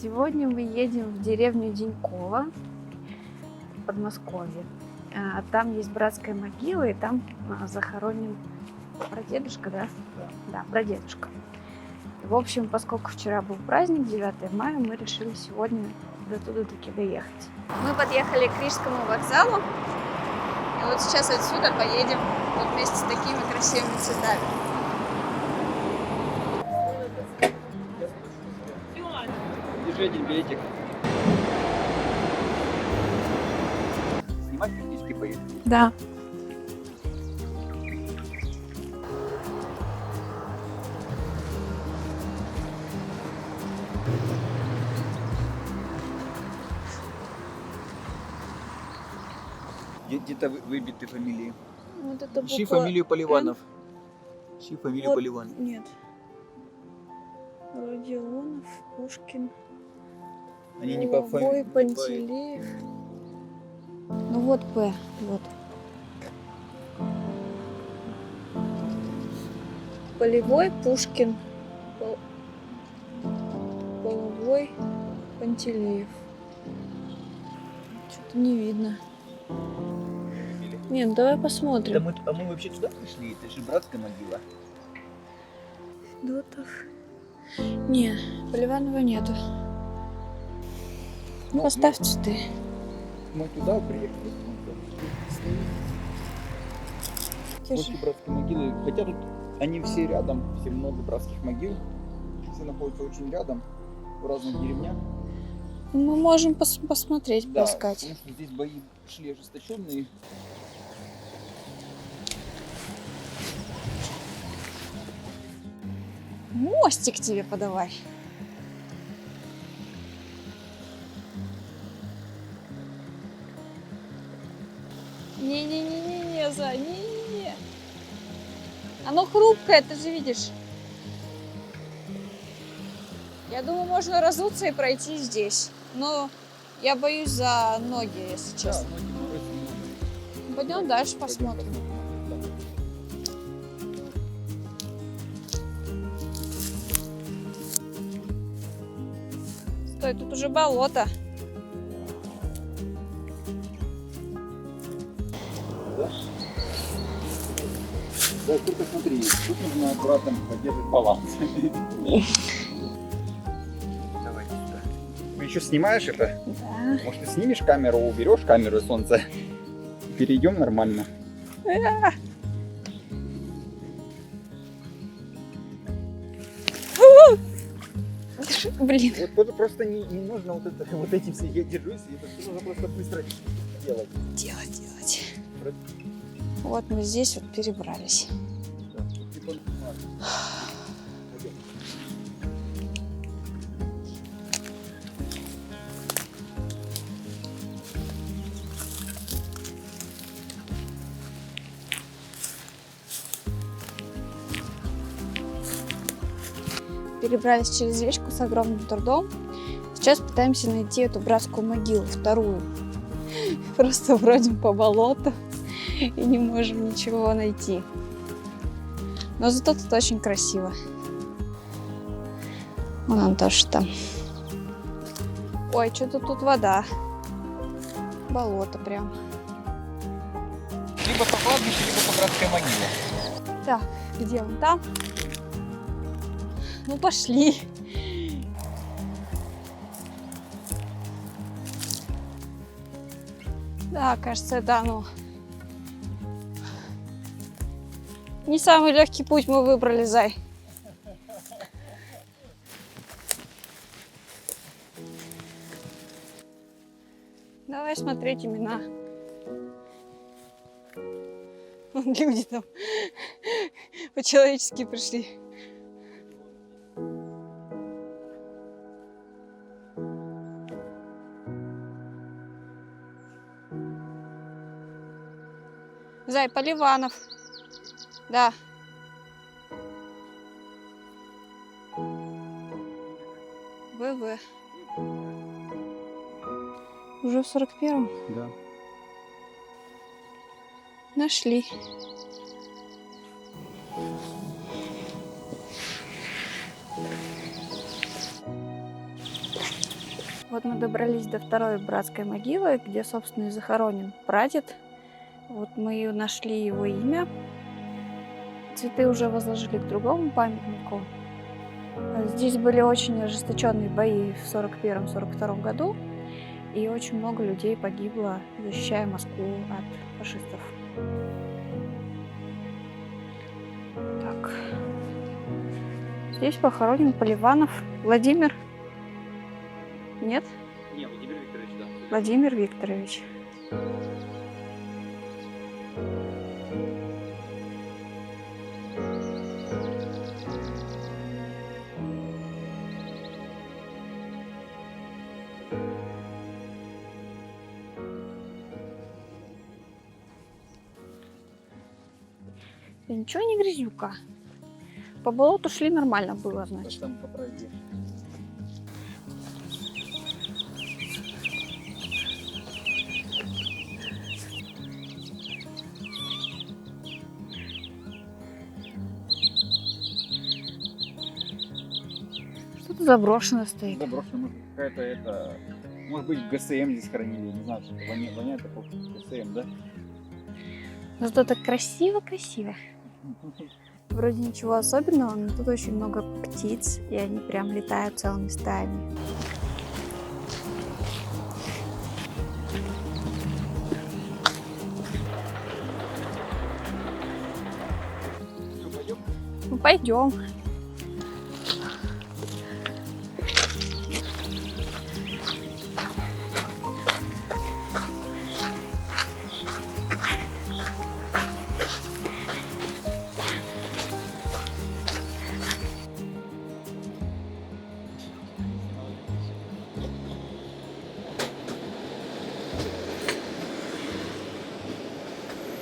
Сегодня мы едем в деревню Деньково, в Подмосковье. Там есть братская могила, и там захоронен прадедушка, да? Да, прадедушка. В общем, поскольку вчера был праздник, 9 мая, мы решили сегодня до туда таки доехать. Мы подъехали к Рижскому вокзалу, и вот сейчас отсюда поедем вот вместе с такими красивыми цветами. Держи один билетик. Снимать книжки поедем? Да. Где-то выбиты фамилии. Вот это Ищи буква фамилию Поливанов. Ищи фамилию Вот. Поливанов. Нет. Родионов, Пушкин, Они не по Половой, фамилии. Пантелеев. Ну вот П, вот. Полевой, Пушкин, Половой, Пантелеев. Что-то не видно. Не, ну давай посмотрим. А мы вообще туда пришли? Это же братская могила. Дотов. Не, Поливанова нету. Ну, поставь цветы. Мы туда приехали. После братской могилы. Хотя тут они все рядом, все много братских могил. Все находятся очень рядом, в разных деревнях. Мы можем посмотреть, Да, поискать. потому что здесь бои шли ожесточенные. Мостик тебе подавай. Не-не-не-не-не, Зай, не-не-не. Оно хрупкое, ты же видишь. Я думаю, можно разуться и пройти здесь. Но я боюсь за ноги, если честно. Пойдем дальше посмотрим. Стой, тут уже болото. Да? Да, только смотри, тут нужно аккуратно поддерживать баланс. Давай сюда. Ты еще снимаешь это? Да. Может, ты снимешь камеру, уберешь камеру и солнце? Перейдем нормально. Блин. Вот просто не нужно вот этим все, я держусь, и это все нужно просто быстро делать. Делать. Вот мы здесь вот перебрались. Перебрались через речку с огромным трудом. Сейчас пытаемся найти эту братскую могилу, вторую. Просто бродим по болоту и не можем ничего найти. Но зато тут очень красиво. Вон он тоже там. Ой, что-то тут вода. Болото прям. Либо по кладбищу, либо по братской могиле. Так, где он там? Ну пошли. Да, кажется, это оно. Не самый легкий путь мы выбрали, Зай. Давай смотреть имена. Вон люди там по-человечески пришли. Зай, Поливанов. Да. ВВ. Уже в 41-м? Да. Нашли. Вот мы добрались до второй братской могилы, где, собственно, и захоронен прадед. Вот мы нашли его имя. Цветы уже возложили к другому памятнику. Здесь были очень ожесточенные бои в 1941-1942 году, и очень много людей погибло, защищая Москву от фашистов. Так. Здесь похоронен Поливанов Владимир. Нет? Не, Владимир Викторович, да. Владимир Викторович. Да ничего не грязюка. По болоту шли нормально было, значит. Там по правде. Что-то заброшено стоит. Заброшено, может, какая-то это... Может быть, ГСМ здесь хранили, не знаю, что воняет такой ГСМ, да? Но зато так красиво-красиво. Вроде ничего особенного, но тут очень много птиц, и они прям летают целыми стаями. Всё, пойдем? Ну, пойдем.